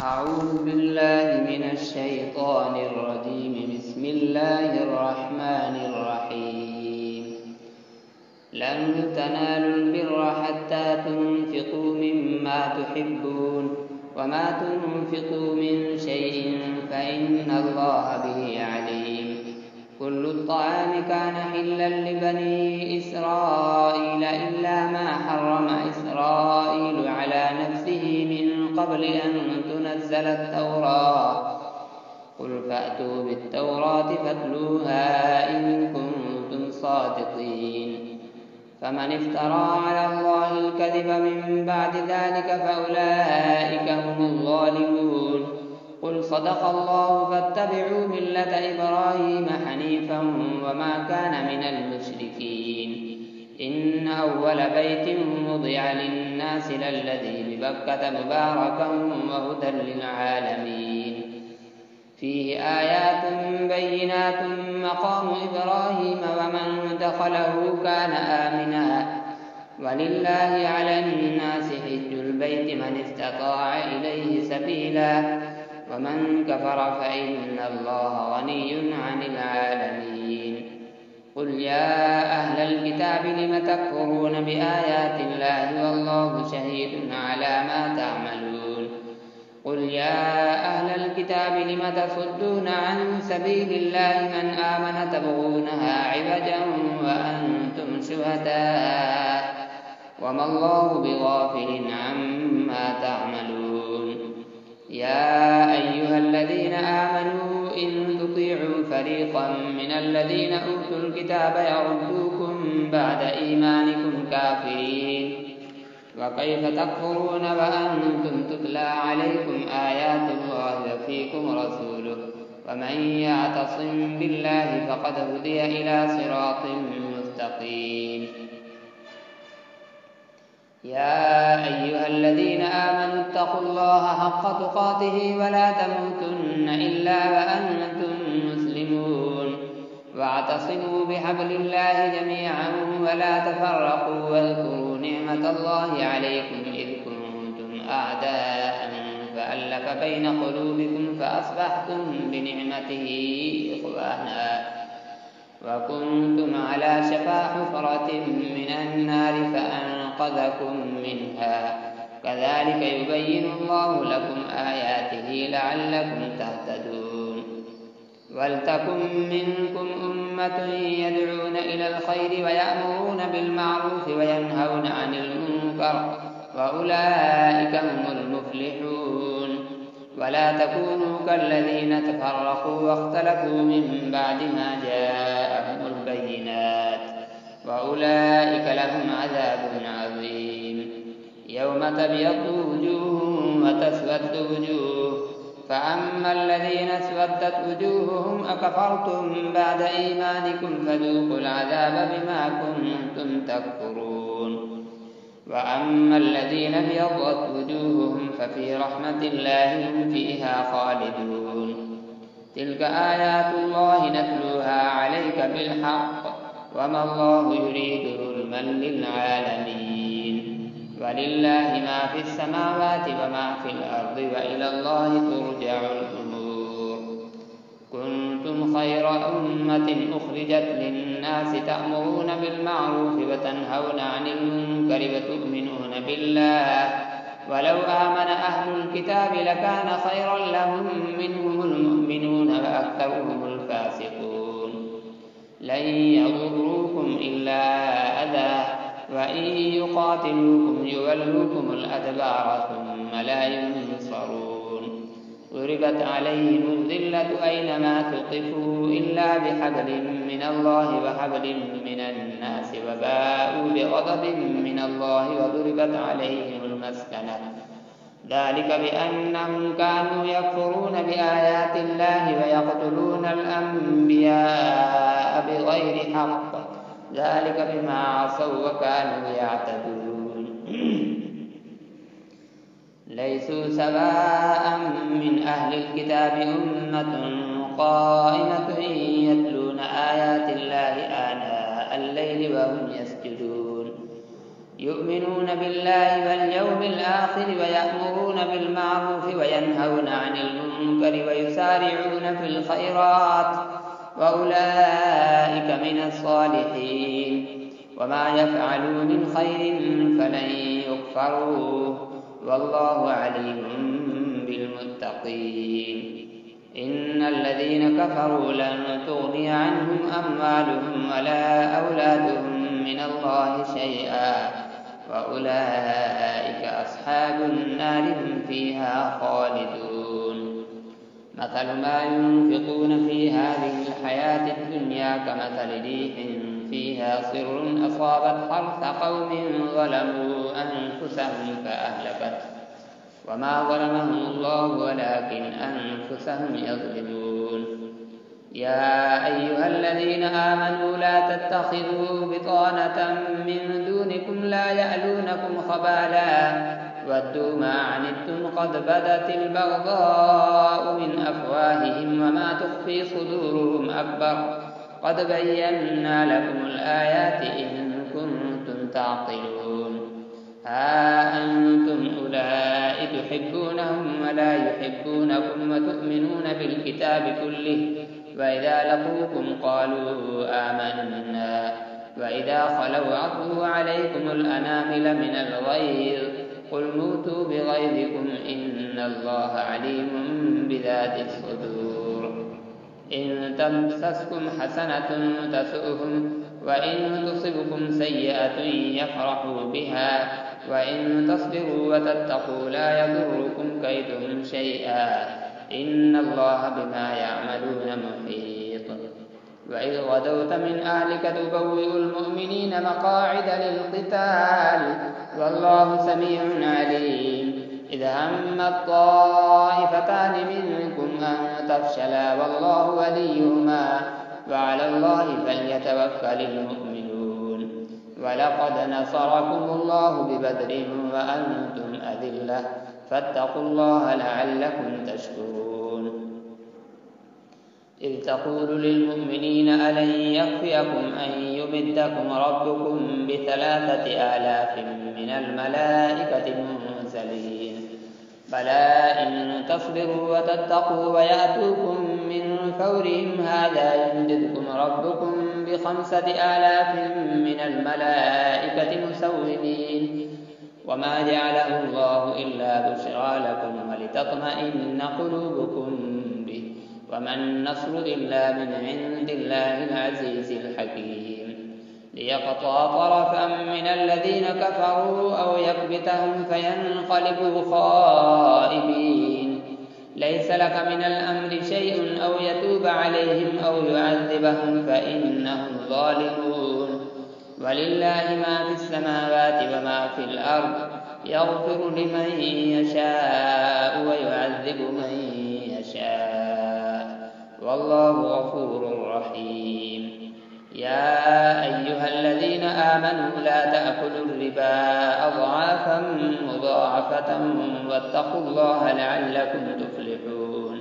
أعوذ بالله من الشيطان الرجيم. بسم الله الرحمن الرحيم. لن تنالوا البر حتى تنفقوا مما تحبون وما تنفقوا من شيء فإن الله به عليم. كل الطعام كان حلا لبني إسرائيل إلا ما حرم إسرائيل على نفسه من قبل أن تنزل التوراة. قل فأتوا بالتوراة فاتلوها إن كنتم صادقين. فمن افترى على الله الكذب من بعد ذلك فأولئك هم الظالمون. قل صدق الله فاتبعوا ملة إبراهيم حنيفا وما كان من المشركين. إن أول بيت وضع للناس للذي ببكة مباركا وهدى للعالمين. فيه آيات بينات مقام إبراهيم ومن دخله كان آمنا. ولله على الناس حج البيت من استطاع إليه سبيلا ومن كفر فإن الله غني عن العالمين. قل يا أهل الكتاب لم تكفرون بآيات الله والله شهيد على ما تعملون. قل يا أهل الكتاب لم تصدون عن سبيل الله من آمن تبغونها عوجا وأنتم شهداء وما الله بغافل عما تعملون. يا أيها الذين آمنوا إن تطيعوا فريقا من الذين أوتوا الكتاب يردوكم بعد إيمانكم كافرين. وكيف تكفرون وأنتم تتلى عليكم آيات الله وفيكم رسوله ومن يعتصم بالله فقد هدي إلى صراط مستقيم. يا أيها الذين آمنوا اتقوا الله حق تقاته ولا تموتن إلا وأنتم مسلمون. واعتصموا بحبل الله جميعا ولا تفرقوا واذكروا نعمة الله عليكم إذ كنتم أعداء فألف بين قلوبكم فأصبحتم بنعمته إخوانا وكنتم على شفا حفرة من النار فأنقذكم منها. كذلك يبين الله لكم آياته لعلكم تهتدون. ولتكن منكم أمة يدعون إلى الخير ويأمرون بالمعروف وينهون عن المنكر وأولئك هم المفلحون. ولا تكونوا كالذين تفرقوا واختلفوا من بعد ما جاءهم البينات وأولئك لهم عذاب عظيم. يوم تبيض وجوه وتسود وجوه فأما الذين اسودت وجوههم أكفرتم بعد إيمانكم فذوقوا العذاب بما كنتم تكفرون. وأما الذين ابيضت وجوههم ففي رحمة الله هم فيها خالدون. تلك آيات الله نتلوها عليك بالحق وما الله يريد ظلما للعالمين. ولله ما في السماوات وما في الأرض وإلى الله ترجع الأمور. كنتم خير أمة أخرجت للناس تأمرون بالمعروف وتنهون عن المنكر وتؤمنون بالله ولو آمن أهل الكتاب لكان خيرا لهم منهم المؤمنون وأكثرهم الفاسقون. لن يضروكم إلا أذى وإن يقاتلوكم يولوكم الأدبار ثم لا ينصرون. ضربت عليهم الذلة أينما ثقفوا إلا بحبل من الله وحبل من الناس وباءوا بغضب من الله وضربت عليهم المسكنة ذلك بأنهم كانوا يكفرون بآيات الله ويقتلون الأنبياء بغير حق ذلك بما عصوا وكانوا يعتدون. ليسوا سواء من أهل الكتاب أمة قائمة يتلون آيات الله آناء الليل وهم يسجدون يؤمنون بالله واليوم الآخر ويأمرون بالمعروف وينهون عن المنكر ويسارعون في الخيرات وأولئك من الصالحين وما يفعلوا من خير فلن يكفروه والله عليم بالمتقين. إن الذين كفروا لن تغني عنهم أموالهم ولا أولادهم من الله شيئا وأولئك أصحاب النار هم فيها خالدون. مثل ما ينفقون في هذه الحياة الدنيا كمثل ريح فيها صر أصابت حرث قوم ظلموا أنفسهم فأهلكته وما ظلمهم الله ولكن أنفسهم يظلمون. يا أيها الذين آمنوا لا تتخذوا بطانة من دونكم لا يألونكم خبالا ودوا ما عنتم قد بدت البغضاء من أفواههم وما تخفي صدورهم أكبر قد بينا لكم الآيات إن كنتم تعقلون. ها أنتم أولئك تحبونهم ولا يحبونكم وتؤمنون بالكتاب كله وإذا لقوكم قالوا آمنا وإذا خلوا عضوا عليكم الأنامل من الغيظ قل موتوا بغيظكم إن الله عليم بذات الصدور. إن تمسسكم حسنة تسؤهم وإن تصبكم سيئة يفرحوا بها وإن تصبروا وتتقوا لا يضركم كيدهم شيئا إن الله بما يعملون محيط. وإذ غدوت من أهلك تبوئ المؤمنين مقاعد للقتال والله سميع عليم. إذ هم الطائفتان منكم أن تفشلا والله وليهما وعلى الله فليتوكل المؤمنون. ولقد نصركم الله ببدر وأنتم أذلة فاتقوا الله لعلكم تشكرون. إذ تقول للمؤمنين ألن يكفيكم أن يمدكم ربكم ب3,000 من الملائكة منزلين بلى إن تصبروا وتتقوا ويأتوكم من فورهم هذا يمددكم ربكم ب5,000 من الملائكة مسومين وما جعله الله إلا بشرى لكم ولتطمئن قلوبكم به وما النصر إلا من عند الله العزيز الحكيم. ليقطع طرفا من الذين كفروا أو يكبتهم فينقلبوا خائبين ليس لك من الأمر شيء أو يتوب عليهم أو يعذبهم فإنهم ظالمون. ولله ما في السماوات وما في الأرض يغفر لمن يشاء ويعذب من يشاء والله غفور رحيم. يا أيها الذين آمنوا لا تأكلوا الربا أضعافا مضاعفة واتقوا الله لعلكم تفلحون.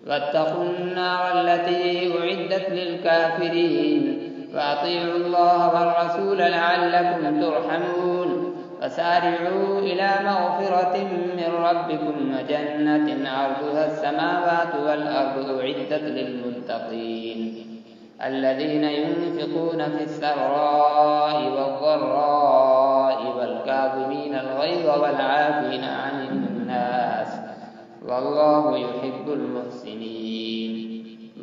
واتقوا النار التي أعدت للكافرين وأطيعوا الله والرسول لعلكم ترحمون. وسارعوا إلى مغفرة من ربكم وجنة عرضها السماوات والأرض أعدت للمتقين الذين ينفقون في السراء والضراء والكاظمين الغيظ والعافين عن الناس والله يحب المحسنين.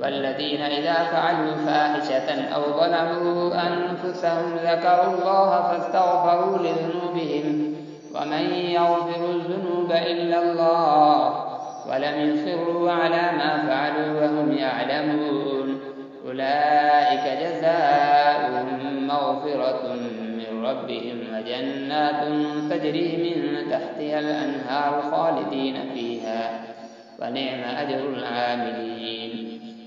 والذين إذا فعلوا فاحشة أو ظلموا أنفسهم ذكروا الله فاستغفروا لذنوبهم ومن يغفر الذنوب إلا الله ولم يصروا على ما فعلوا وهم يعلمون أولئك جزاؤهم مغفرة من ربهم وجنات تجري من تحتها الأنهار خالدين فيها ونعم أجر العاملين.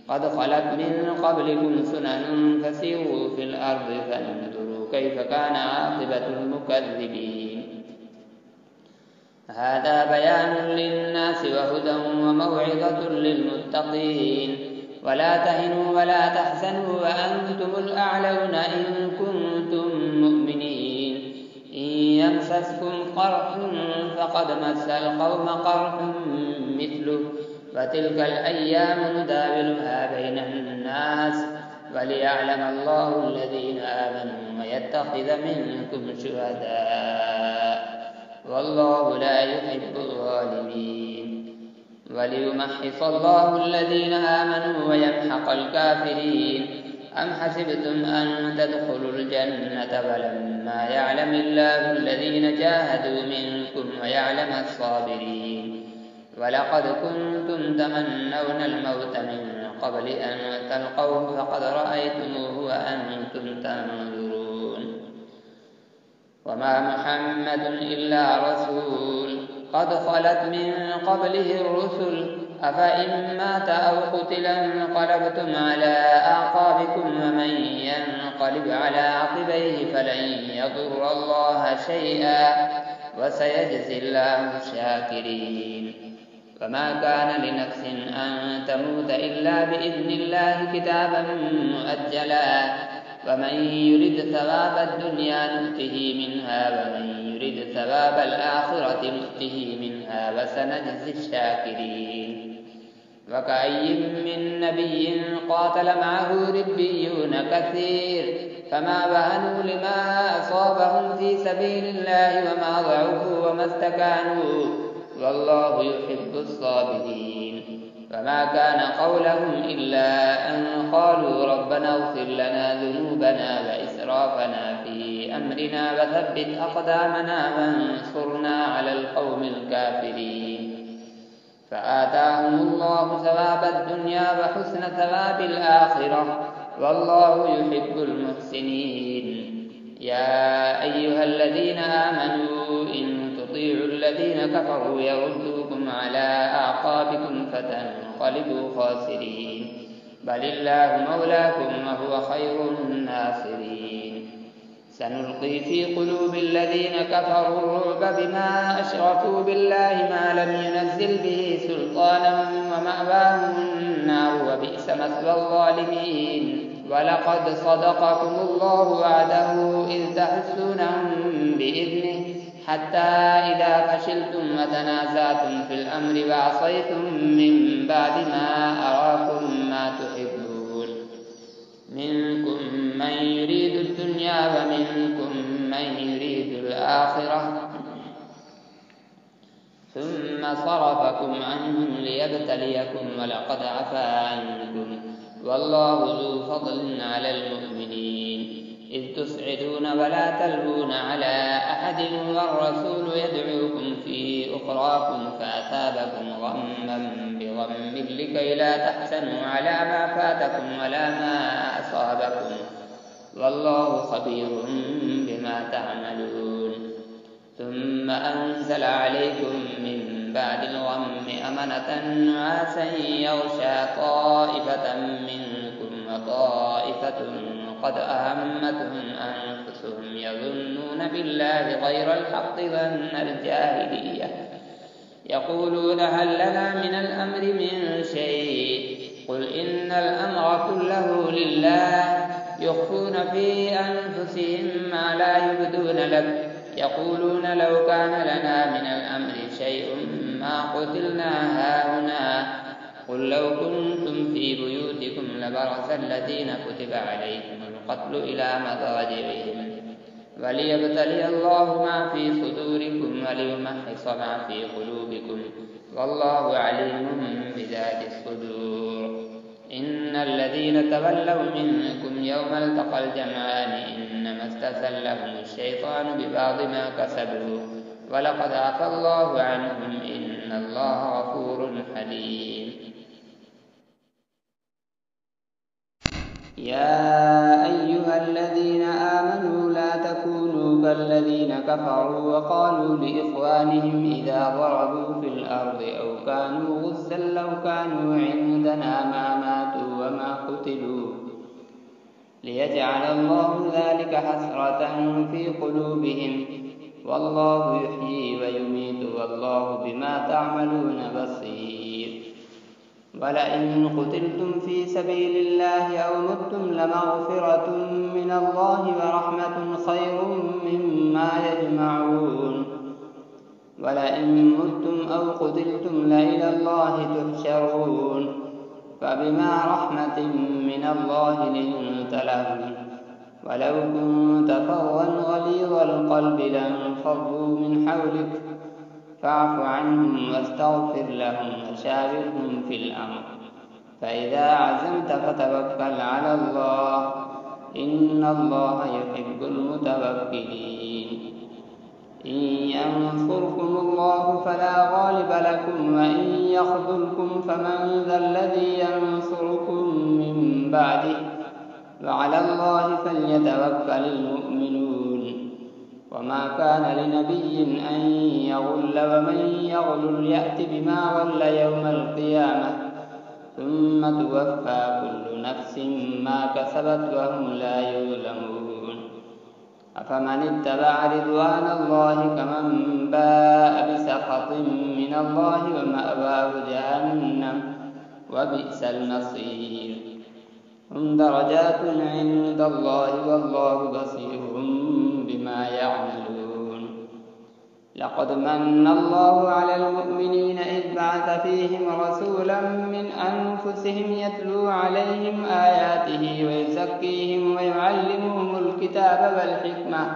قد خلت من قبلكم سنن فسيروا في الأرض فانظروا كيف كان عاقبة المكذبين. هذا بيان للناس وهدى وموعظة للمتقين. ولا تهنوا ولا تحزنوا وأنتم الأعلون إن كنتم مؤمنين. إن يمسسكم قرح فقد مس القوم قرح مثله فتلك الأيام نداولها بين الناس وليعلم الله الذين آمنوا ويتخذ منكم شهداء والله لا يحب الظالمين وليمحص الله الذين آمنوا ويمحق الكافرين أم حسبتم أن تدخلوا الجنة ولما يعلم الله الذين جاهدوا منكم ويعلم الصابرين ولقد كنتم تمنون الموت من قبل أن تلقوه فقد رأيتموه وأنتم تنظرون وما محمد إلا رسول قد خلت من قبله الرسل أفإن مات أو قتل انقلبتم على أعقابكم ومن ينقلب على عقبيه فلن يضر الله شيئا وسيجزي الله الشاكرين وما كان لنفس أن تموت إلا بإذن الله كتابا مؤجلا ومن يرد ثواب الدنيا نؤته منها ومن يرد ثواب الآخرة نؤته منها وسنجزي الشاكرين وكأي من نبي قاتل معه ربيون كثير فما وهنوا لما أصابهم في سبيل الله وما ضعفوا وما استكانوا والله يحب الصابرين وما كان قولهم إلا أن قالوا ربنا اغفر لنا ذنوبنا وإسرافنا في أمرنا وثبت أقدامنا وانصرنا على القوم الكافرين فآتاهم الله ثواب الدنيا وحسن ثواب الآخرة والله يحب المحسنين يا أيها الذين آمنوا إن تطيعوا الذين كفروا يردوكم على أعقابكم فتنقلبوا خاسرين بل الله مولاكم وهو خير الناصرين سنلقي في قلوب الذين كفروا الرعب بما أشركوا بالله ما لم ينزل به سلطانا ومأواهم النار وبئس مثوى الظالمين ولقد صدقكم الله وعده إذ تحسونهم بإذنه حتى إذا فشلتم وتنازعتم في الأمر وعصيتم من بعد ما أراكم ما تحبون منكم من يريد الدنيا ومنكم من يريد الآخرة ثم صرفكم عنهم ليبتليكم ولقد عفا عنكم والله ذو فضل على المؤمنين إذ تسعدون ولا تلوون على أحد والرسول يدعوكم في أخراكم فأثابكم غما بغم لكي لا تحزنوا على ما فاتكم ولا ما أصابكم والله خبير بما تعملون ثم أنزل عليكم من بعد الغم أمنة نعاسا يغشى طائفة منكم وطائفة قد أهمتهم أنفسهم يظنون بالله غير الحق ظن الجاهلية يقولون هل لنا من الأمر من شيء قل إن الأمر كله لله يخفون في أنفسهم ما لا يبدون لك يقولون لو كان لنا من الأمر شيء ما قتلنا هاهنا قل لو كنتم في بيوتكم لبرز الذين كتب عليهم القتل إلى مضاجعهم وليبتلي الله ما في صدوركم وليمحص ما في قلوبكم والله عليم بذات الصدور إن الذين تولوا منكم يوم التقى الجمعان إنما استزلهم الشيطان ببعض ما كسبوا ولقد عفا الله عنهم إن الله غفور حليم يا أيها الذين آمنوا لا تكونوا كالذين كفروا وقالوا لإخوانهم إذا ضربوا في الأرض أو كانوا غزا لو كانوا عندنا ما ماتوا وما قتلوا ليجعل الله ذلك حسرة في قلوبهم والله يحيي ويميت والله بما تعملون بصير ولئن قتلتم في سبيل الله أو متم لمغفرة من الله ورحمة خير مما يجمعون ولئن متم أو قتلتم لإلى الله تحشرون فبما رحمة من الله لنت لهم ولو كنت فظا غليظ القلب لانفضوا من حولك فاعف عنهم واستغفر لهم وشاورهم في الأمر فإذا عزمت فتوكل على الله إن الله يحب المتوكلين إن ينصركم الله فلا غالب لكم وإن يخذلكم فمن ذا الذي ينصركم من بعده وعلى الله فليتوكل المؤمنون وما كان لنبي أن يغل ومن يغل يأت بما غل يوم القيامة ثم توفى كل نفس ما كسبت وهم لا يظلمون أفمن اتبع رضوان الله كمن باء بسخط من الله ومأواه جهنم وبئس المصير هم درجات عند الله والله بصير بما يعملون لقد من الله على المؤمنين إذ بعث فيهم رسولا من أنفسهم يتلو عليهم آياته ويزكيهم ويعلمهم الكتاب والحكمة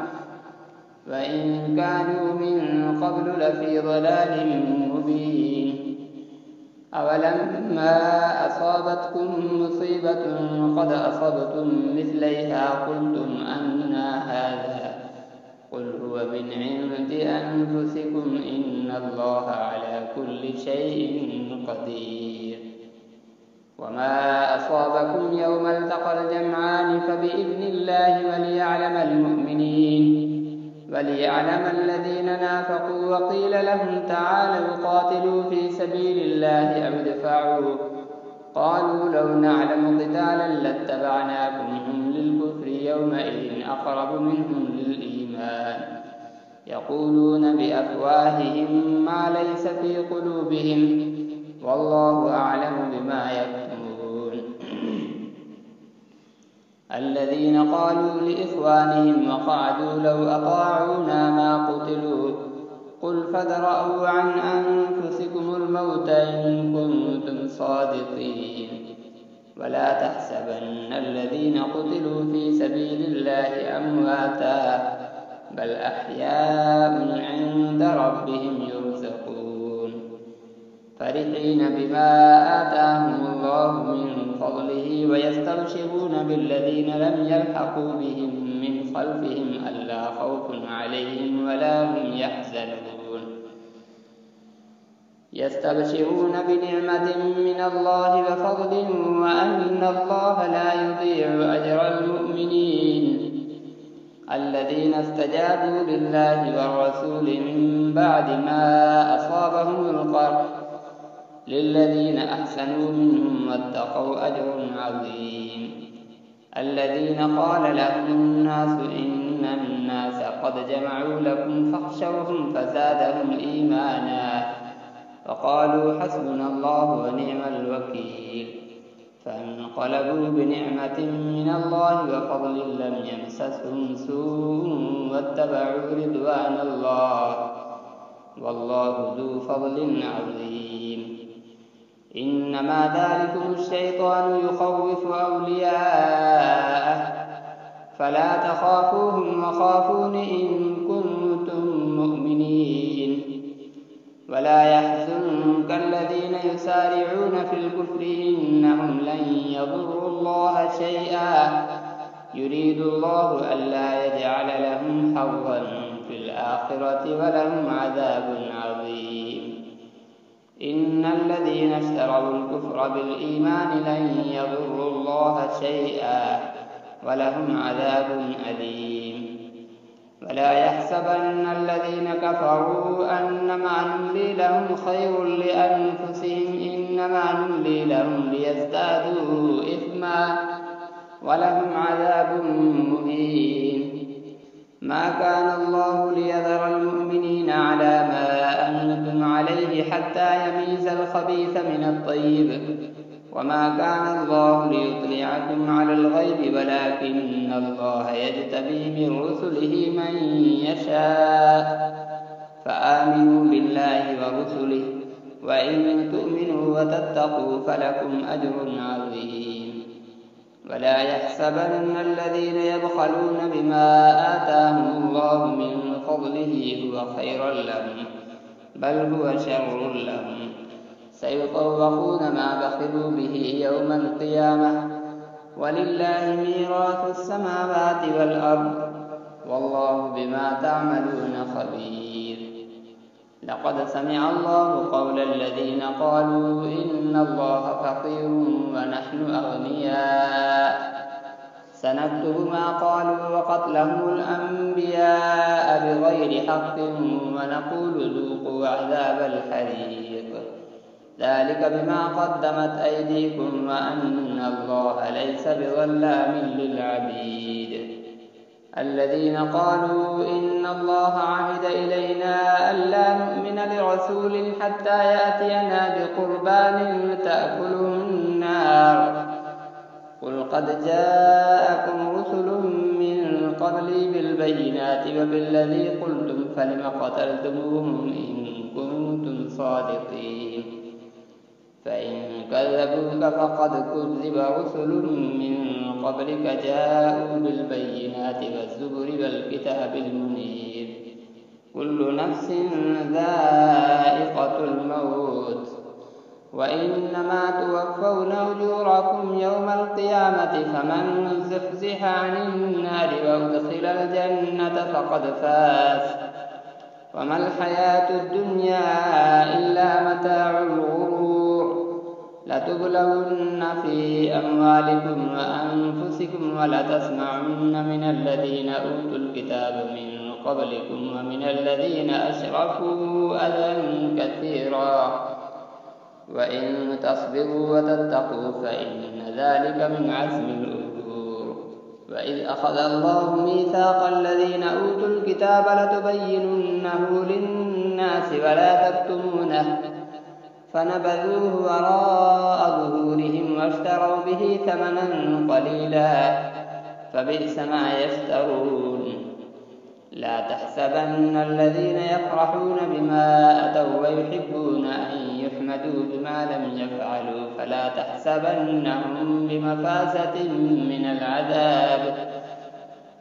وإن كانوا من قبل لفي ضلال مبين أولما أصابتكم مصيبة قد أصبتم مثليها قلتم أنى هذا قل هو من عند أنفسكم إن الله على كل شيء قدير وما أصابكم يوم التقى الجمعان فبإذن الله وليعلم الذين نافقوا وقيل لهم تعالوا قاتلوا في سبيل الله أو ادفعوا قالوا لو نعلم قتالا لاتبعناكم هم للكفر يومئذ أقرب منهم للإيمان يقولون بأفواههم ما ليس في قلوبهم والله أعلم بما يكتمون الذين قالوا لإخوانهم وقعدوا لو أطاعونا ما قتلوا قل فادرءوا عن أنفسكم الموت إن كنتم صادقين ولا تحسبن الذين قتلوا في سبيل الله أمواتا بل أحياء عند ربهم يرزقون فرحين بما آتاهم الله من فضله ويستبشرون بالذين لم يلحقوا بهم من خلفهم ألا خوف عليهم ولا هم يحزنون يستبشرون بنعمة من الله وفضل وأن الله لا يضيع أجر المؤمنين الذين استجابوا لله والرسول من بعد ما أصابهم القرح للذين أحسنوا منهم واتقوا أجر عظيم الذين قال لهم الناس إن الناس قد جمعوا لكم فاخشوهم فزادهم إيمانا وقالوا حسبنا الله ونعم الوكيل فانقلبوا بنعمة من الله وفضل لم يمسسهم سوء واتبعوا رضوان الله والله ذو فضل عظيم إنما ذلكم الشيطان يخوف أولياءه فلا تخافوهم وخافون إن كنتم مؤمنين ولا يحزنك الذين يسارعون في الكفر إنهم لن يضروا الله شيئا يريد الله ألا يجعل لهم حظا في الآخرة ولهم عذاب عظيم إن الذين اشتروا الكفر بالإيمان لن يضروا الله شيئا ولهم عذاب أليم ولا يحسبن الذين كفروا أنما نملي لهم خير لأنفسهم إنما نملي لهم ليزدادوا إثما ولهم عذاب مهين ما كان الله ليذر المؤمنين على ما أنتم عليه حتى يميز الخبيث من الطيب وما كان الله ليطلعكم على الغيب ولكن الله يجتبي من رسله من يشاء فآمنوا بالله ورسله وإن تؤمنوا وتتقوا فلكم أجر عظيم. ولا يحسبن الذين يبخلون بما آتاهم الله من فضله هو خيرا لهم بل هو شر لهم، سيطوقون ما بخلوا به يوم القيامة ولله ميراث السماوات والأرض والله بما تعملون خبير. لقد سمع الله قول الذين قالوا إن الله فقير ونحن أغنياء سنكتب ما قالوا وقتلهم الأنبياء بغير حق ونقول ذوقوا عذاب الحريق ذلك بما قدمت أيديكم وأن الله ليس بظلام للعبيد. الذين قالوا إن الله عهد إلينا ألا نؤمن لرسول حتى يأتينا بقربان تأكله النار قل قد جاءكم رسل من قبلي بالبينات وبالذي قلتم فلم قتلتموهم إن كنتم صادقين. فإن كذبوك فقد كذب رسل من قبلك جاءوا بالبينات والزبر والكتاب المنير كل نفس ذائقة الموت وإنما توفون أجوركم يوم القيامة فمن زحزح عن النار وأدخل الجنة فقد فاز وما الحياة الدنيا إلا متاع الغرور. لتبلون في أموالكم وأنفسكم ولتسمعن من الذين أوتوا الكتاب من قبلكم ومن الذين أشركوا أذى كثيرا وإن تصبروا وتتقوا فإن ذلك من عزم الأمور. وإذ أخذ الله ميثاق الذين أوتوا الكتاب لتبيننه للناس ولا تكتمونه فنبذوه وراء ظهورهم واشتروا به ثمنا قليلا فبئس ما يشترون. لا تحسبن الذين يفرحون بما أتوا ويحبون أن يحمدوا بما لم يفعلوا فلا تحسبنهم بمفازة من العذاب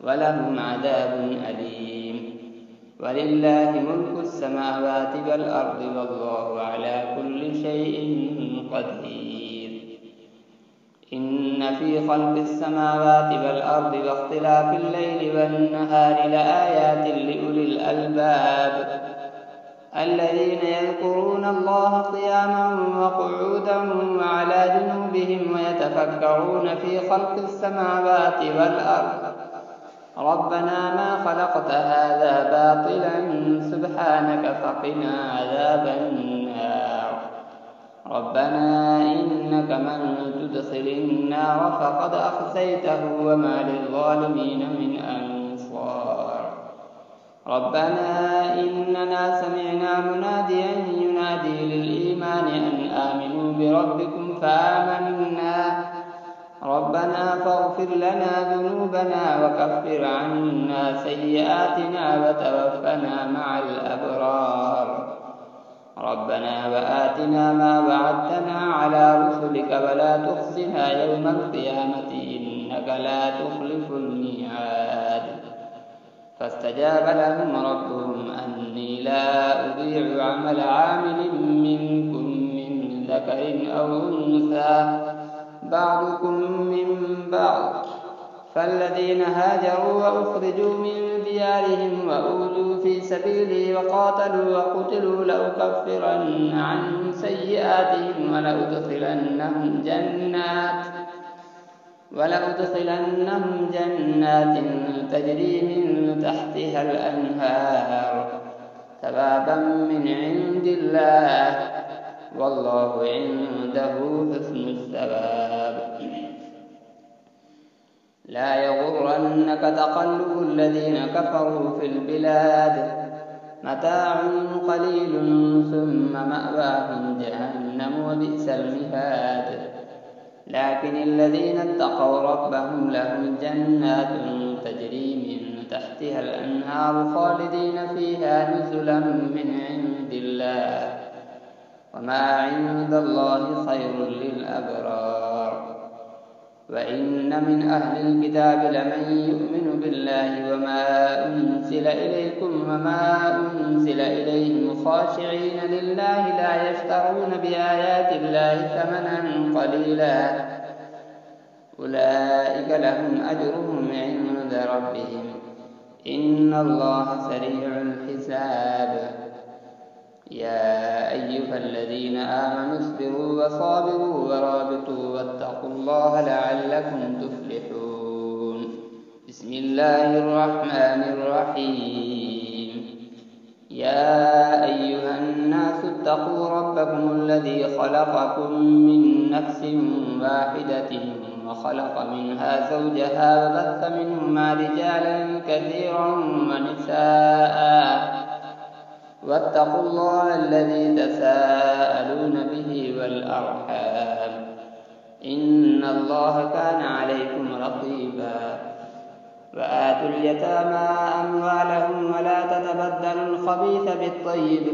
ولهم عذاب أليم. ولله ملك السماوات والأرض والله على كل شيء قدير. إن في خلق السماوات والأرض واختلاف الليل والنهار لآيات لأولي الألباب الذين يذكرون الله قياما وقعودا وعلى جنوبهم ويتفكرون في خلق السماوات والأرض ربنا ما خلقت هذا باطلا سبحانك فقنا عذاب النار. ربنا إنك من تدخل النار فقد أخزيته وما للظالمين من أنصار. ربنا إننا سمعنا مناديا ينادي للإيمان أن آمنوا بربكم فآمنا ربنا فاغفر لنا ذنوبنا وكفر عنا سيئاتنا وتوفنا مع الأبرار. ربنا وآتنا ما وعدتنا على رسلك ولا تخزنا يوم القيامة إنك لا تخلف الميعاد. فاستجاب لهم ربهم أني لا أضيع عمل عامل منكم من ذكر أو أنثى بعضكم من بعض فالذين هاجروا وأخرجوا من ديارهم وأوذوا في سبيلي وقاتلوا وقتلوا لأكفرن عنهم سيئاتهم ولأدخلنهم جنات تجري من تحتها الأنهار ثوابا من عند الله والله عنده حسن الثواب. لا يغرنك تقلب الذين كفروا في البلاد متاع قليل ثم مأواهم جهنم وبئس المهاد. لكن الذين اتقوا ربهم لهم جنات تجري من تحتها تحتها الأنهار خالدين فيها نزلا من عند الله وما عند الله خير للأبرار. وإن من أهل الكتاب لمن يؤمن بالله وما أنزل إليكم وما أنزل إليهم خاشعين لله لا يشترون بآيات الله ثمنا قليلا أولئك لهم أجرهم عند ربهم إن الله سريع الحساب. يا أيها الذين آمنوا اصبروا وصابروا ورابطوا واتقوا الله لعلكم تفلحون. بسم الله الرحمن الرحيم. يا أيها الناس اتقوا ربكم الذي خلقكم من نفس واحدة وخلق منها زوجها وبث منهما رجالا كثيرا ونساء واتقوا الله الذي تساءلون به والأرحام إن الله كان عليكم رقيبا. وآتوا اليتامى أموالهم ولا تتبدلوا الخبيث بالطيب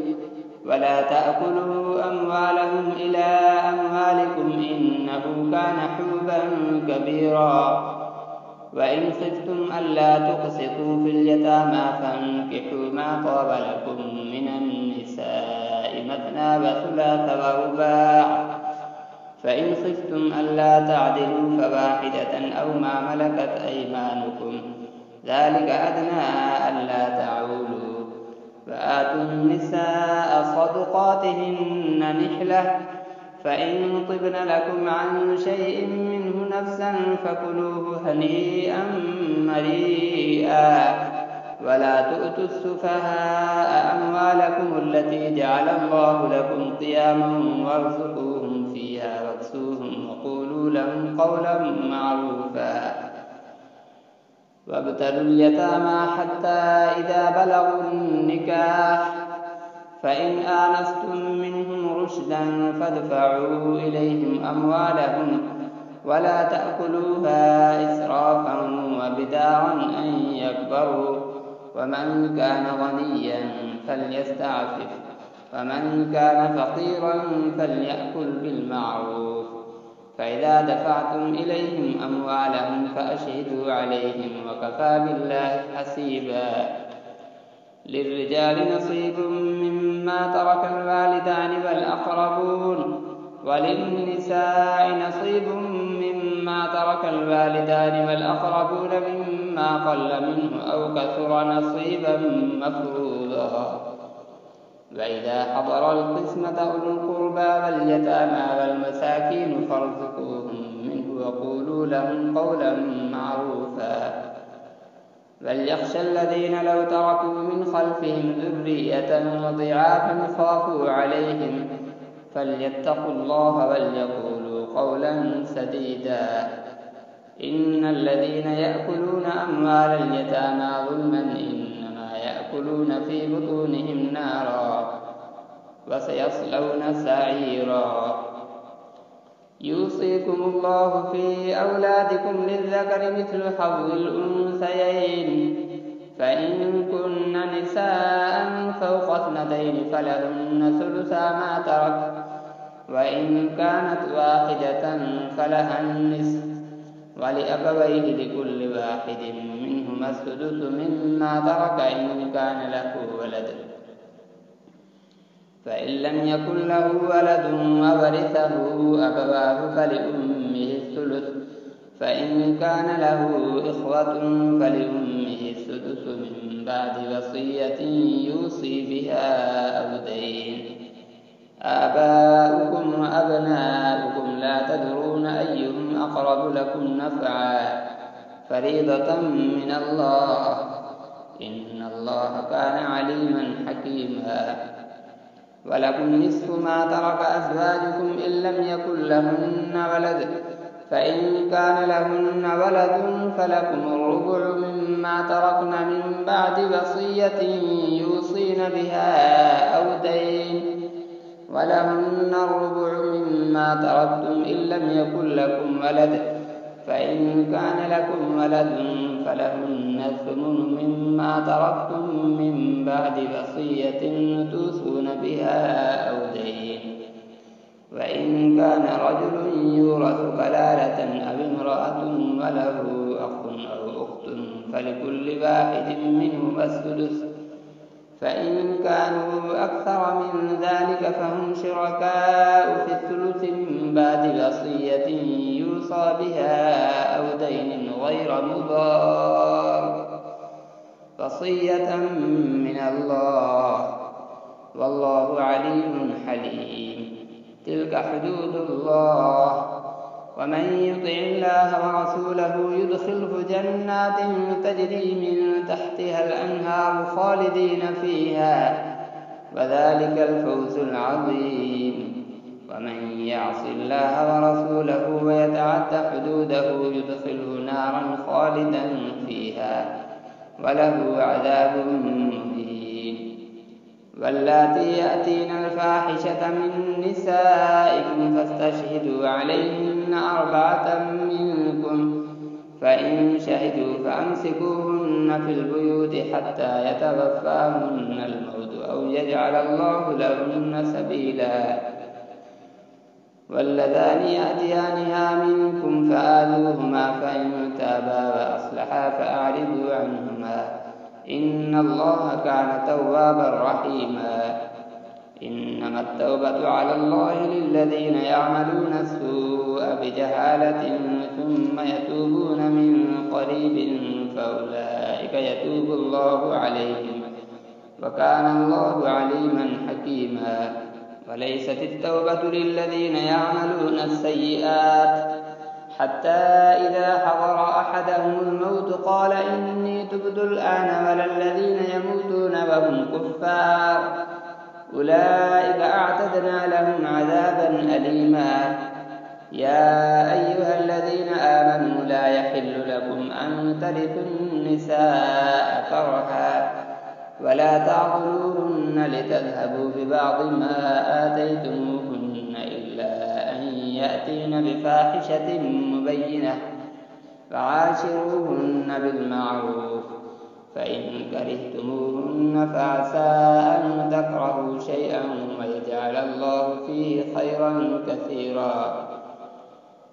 ولا تأكلوا أموالهم إلى أموالكم إنه كان حوبا كبيرا. وإن خفتم ألا تقسطوا في اليتامى فانكحوا ما طاب لكم من النساء مثنى وثلاث ورباع فإن خفتم ألا تعدلوا فواحدة أو ما ملكت أيمانكم ذلك أدنى ألا تعولوا. وآتوا النساء صدقاتهن نحلة فإن طبن لكم عن شيء منه نفسا فكلوه هنيئا مريئا. ولا تؤتوا السفهاء أموالكم التي جعل الله لكم قياما وارزقوهم فيها واكسوهم وقولوا لهم قولا معروفا. وابتلوا اليتامى حتى إذا بلغوا النكاح فإن آنستم منهم رشدا فادفعوا إليهم أموالهم ولا تأكلوها إسرافا وبدارا أن يكبروا. ومن كان غنيا فليستعفف ومن كان فقيرا فليأكل بالمعروف. فإذا دفعتم إليهم أموالهم فأشهدوا عليهم وكفى بالله حسيبا. للرجال نصيب مما ترك الوالدان والأقربون وللنساء نصيب مما ترك الوالدان والأقربون مما قل منه أو كثر نصيبا مفروضا. وإذا حضر القسمة أولو القربى واليتامى والمساكين فارزقوهم منه وقولوا لهم قولا معروفا. وليخشى الذين لو تركوا من خلفهم ذرية ضعافا خافوا عليهم فليتقوا الله وليقولوا قولا سديدا. إن الذين يأكلون أموال اليتامى ظلما إنما يأكلون في بطونهم نارا وسيصلون سعيرا. يوصيكم الله في أولادكم للذكر مثل حظ الأنثيين فإن كن نساء فوق 2 فلهن ثلثا ما ترك وإن كانت واحدة فلها النصف ولأبويه لكل واحد منهما السدس مما ترك إن كان له ولد. فإن لم يكن له ولد وورثه أبواه فلأمه الثلث فإن كان له إخوة فلأمه السدس من بعد وصية يوصي بها أو دين. آباؤكم وأبناؤكم لا تدرون أيهم أقرب لكم نفعا فريضة من الله إن الله كان عليما حكيما. ولكم نصف ما ترك أزواجكم إن لم يكن لهن ولد فإن كان لهن ولد فلكم الربع مما تركن من بعد وصية يوصين بها أو دين ولهن الربع مما تركتم إن لم يكن لكم ولد فإن كان لكم ولد فلهن الثمن مما تركتم من بعد وصية توصون بها أو دين. وإن كان رجل يورث كلالة أو امرأة وله أخ أو أخت فلكل واحد منهما السدس، فإن كانوا أكثر من ذلك فهم شركاء في الثلث من بعد وصية يوصى بها أو دين غير مضار، وصية من الله والله عليم حليم. تلك حدود الله، ومن يطع الله ورسوله يدخله جنات تجري من تحتها الأنهار خالدين فيها، وذلك الفوز العظيم. ومن يعص الله ورسوله ويتعد حدوده يدخله نارا خالدا فيها وله عذاب مهين. واللاتي يأتين الفاحشة من نسائكم فاستشهدوا عليهن 4 منكم، فإن شهدوا فأمسكوهن في البيوت حتى يتوفاهن الموت أو يجعل الله لهن سبيلا. واللذان يأتيانها منكم فآذوهما، فإن تابا وأصلحا فأعرضوا عنهما، إن الله كان توابا رحيما. إنما التوبة على الله للذين يعملون السوء بجهالة ثم يتوبون من قريب فأولئك يتوب الله عليهم، وكان الله عليما حكيما. وليست التوبة للذين يعملون السيئات حتى إذا حضر أحدهم الموت قال إني تبت الآن، ولا الذين يموتون وهم كفار أولئك أعتدنا لهم عذابا أليما. يا أيها الذين آمنوا لا يحل لكم أن ترثوا النساء كرها ولا تعضلوهن لتذهبوا ببعض ما آتيتموهن إلا أن يأتين بفاحشة مبينة، فعاشروهن بالمعروف، فإن كرهتموهن فعسى أن تكرهوا شيئا ويجعل الله فيه خيرا كثيرا.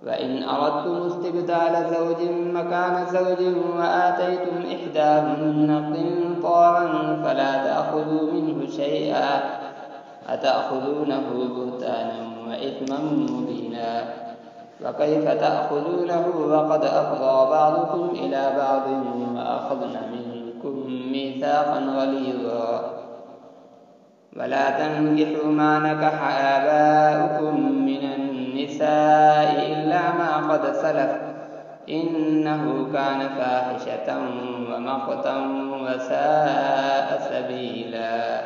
وإن أردتم استبدال زوج مكان زوج وآتيتم إحداهن قنطارا فلا تأخذوا منه شيئا، أتأخذونه بهتانا وإثما مبينا، وكيف تأخذونه وقد أفضى بعضكم إلى بعض وأخذن منكم ميثاقا غليظا. ولا تنكحوا ما نكح آباؤكم من النساء إلا ما قد سلف، إنه كان فاحشة ومقتا وساء سبيلا.